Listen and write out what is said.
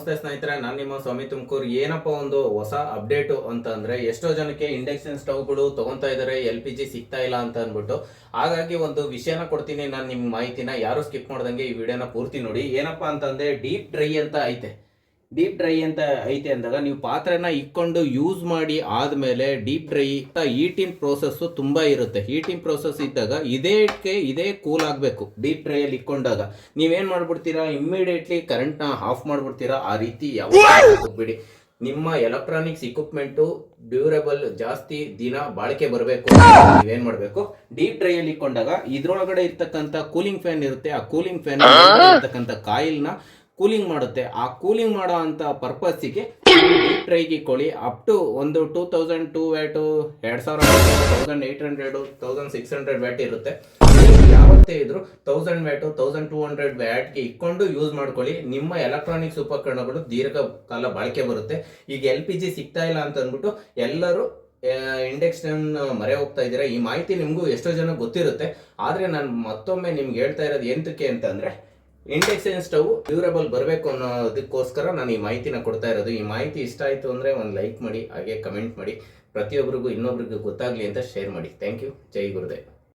ನಮಸ್ತೆ ಸ್ನೇಹಿತರೆ, ನಾನು ನಿಮ್ಮ ಸ್ವಾಮಿ ತುಮಕೂರು. ಏನಪ್ಪ ಒಂದು ಹೊಸ ಅಪ್ಡೇಟು ಅಂತಂದ್ರೆ, ಎಷ್ಟೋ ಜನಕ್ಕೆ ಇಂಡಕ್ಷನ್ ಸ್ಟವ್ಗಳು ತಗೊಂತಾ ಇದ್ದಾರೆ, LPG ಸಿಗ್ತಾ ಇಲ್ಲ ಅಂತ ಅಂದ್ಬಿಟ್ಟು. ಹಾಗಾಗಿ ಒಂದು ವಿಷಯನ ಕೊಡ್ತೀನಿ, ನಾನು ನಿಮ್ಮ ಮಾಹಿತಿನ ಯಾರು ಸ್ಕಿಪ್ ಮಾಡ್ದಂಗೆ ಈ ವಿಡಿಯೋನ ಪೂರ್ತಿ ನೋಡಿ. ಏನಪ್ಪಾ ಅಂತಂದ್ರೆ, ಡೀಪ್ ಡ್ರೈ ಅಂತ ಐತೆ ಅಂದಾಗ ನೀವು ಪಾತ್ರೆನ ಇಕ್ಕೊಂಡು ಯೂಸ್ ಮಾಡಿ ಆದಮೇಲೆ ಡೀಪ್ ಡ್ರೈ ಹೀಟಿಂಗ್ ಪ್ರೋಸೆಸ್ಸು ತುಂಬ ಇರುತ್ತೆ. ಹೀಟಿಂಗ್ ಪ್ರೋಸೆಸ್ ಇದ್ದಾಗ ಇದೇ ಕೂಲ್ ಆಗಬೇಕು. ಡೀಪ್ ಡ್ರೈಯಲ್ಲಿ ಇಕ್ಕೊಂಡಾಗ ನೀವೇನು ಮಾಡ್ಬಿಡ್ತೀರಾ, ಇಮ್ಮಿಡಿಯೇಟ್ಲಿ ಕರೆಂಟ್ನ ಆಫ್ ಮಾಡಿಬಿಡ್ತೀರಾ. ಆ ರೀತಿ ಯಾವಾಗ ಹೋಗ್ಬಿಡಿ. ನಿಮ್ಮ ಎಲೆಕ್ಟ್ರಾನಿಕ್ಸ್ ಇಕ್ವಿಪ್ಮೆಂಟು ಡ್ಯೂರೇಬಲ್ ಜಾಸ್ತಿ ದಿನ ಬಾಳಿಕೆ ಬರಬೇಕು. ನೀವೇನು ಮಾಡಬೇಕು, ಡೀಪ್ ಡ್ರೈಯಲ್ಲಿ ಇಕ್ಕೊಂಡಾಗ ಇದ್ರೊಳಗಡೆ ಇರ್ತಕ್ಕಂಥ ಕೂಲಿಂಗ್ ಫ್ಯಾನ್ ಇರುತ್ತೆ. ಆ ಕೂಲಿಂಗ್ ಫ್ಯಾನ್ ಇರ್ತಕ್ಕಂಥ ಕಾಯಿಲ್ನ ಕೂಲಿಂಗ್ ಮಾಡುತ್ತೆ. ಆ ಕೂಲಿಂಗ್ ಮಾಡೋ ಅಂತ ಪರ್ಪಸ್ಸಿಗೆ ಡೀಪ್ ಡ್ರೈಗೆ ಇಕ್ಕೊಳ್ಳಿ. ಅಪ್ ಟು ಒಂದು 2002 ವ್ಯಾಟು, 2800, 1600 ವ್ಯಾಟ್ ಇರುತ್ತೆ. ಯಾವತ್ತೇ ಇದ್ರು 1000 ವ್ಯಾಟು, 1200 ವ್ಯಾಟ್ಗೆ ಇಕ್ಕೊಂಡು ಯೂಸ್ ಮಾಡ್ಕೊಳ್ಳಿ. ನಿಮ್ಮ ಎಲೆಕ್ಟ್ರಾನಿಕ್ಸ್ ಉಪಕರಣಗಳು ದೀರ್ಘಕಾಲ ಬಾಳಿಕೆ ಬರುತ್ತೆ. ಈಗ LPG ಸಿಗ್ತಾ ಇಲ್ಲ ಅಂತ ಅಂದ್ಬಿಟ್ಟು ಎಲ್ಲರೂ ಇಂಡಕ್ಷನ್ ಮರೆ ಹೋಗ್ತಾ ಇದ್ದೀರಾ. ಈ ಮಾಹಿತಿ ನಿಮಗೂ ಎಷ್ಟೋ ಜನ ಗೊತ್ತಿರುತ್ತೆ. ಆದರೆ ನಾನು ಮತ್ತೊಮ್ಮೆ ನಿಮ್ಗೆ ಹೇಳ್ತಾ ಇರೋದು ಎಂತಕ್ಕೆ ಅಂತಂದರೆ, ಇಂಡಕ್ಷನ್ ಸ್ಟವ್ ಡ್ಯೂರಬಲ್ ಬರಬೇಕು ಅನ್ನೋದಕ್ಕೋಸ್ಕರ ನಾನು ಈ ಮಾಹಿತಿನ ಕೊಡ್ತಾ ಇರೋದು. ಈ ಮಾಹಿತಿ ಇಷ್ಟ ಆಯಿತು ಅಂದರೆ ಒಂದು ಲೈಕ್ ಮಾಡಿ, ಹಾಗೆ ಕಮೆಂಟ್ ಮಾಡಿ. ಪ್ರತಿಯೊಬ್ಬರಿಗೂ ಇನ್ನೊಬ್ರಿಗೂ ಗೊತ್ತಾಗಲಿ ಅಂತ ಶೇರ್ ಮಾಡಿ. Thank you. ಜೈ ಗುರುದೇವ್.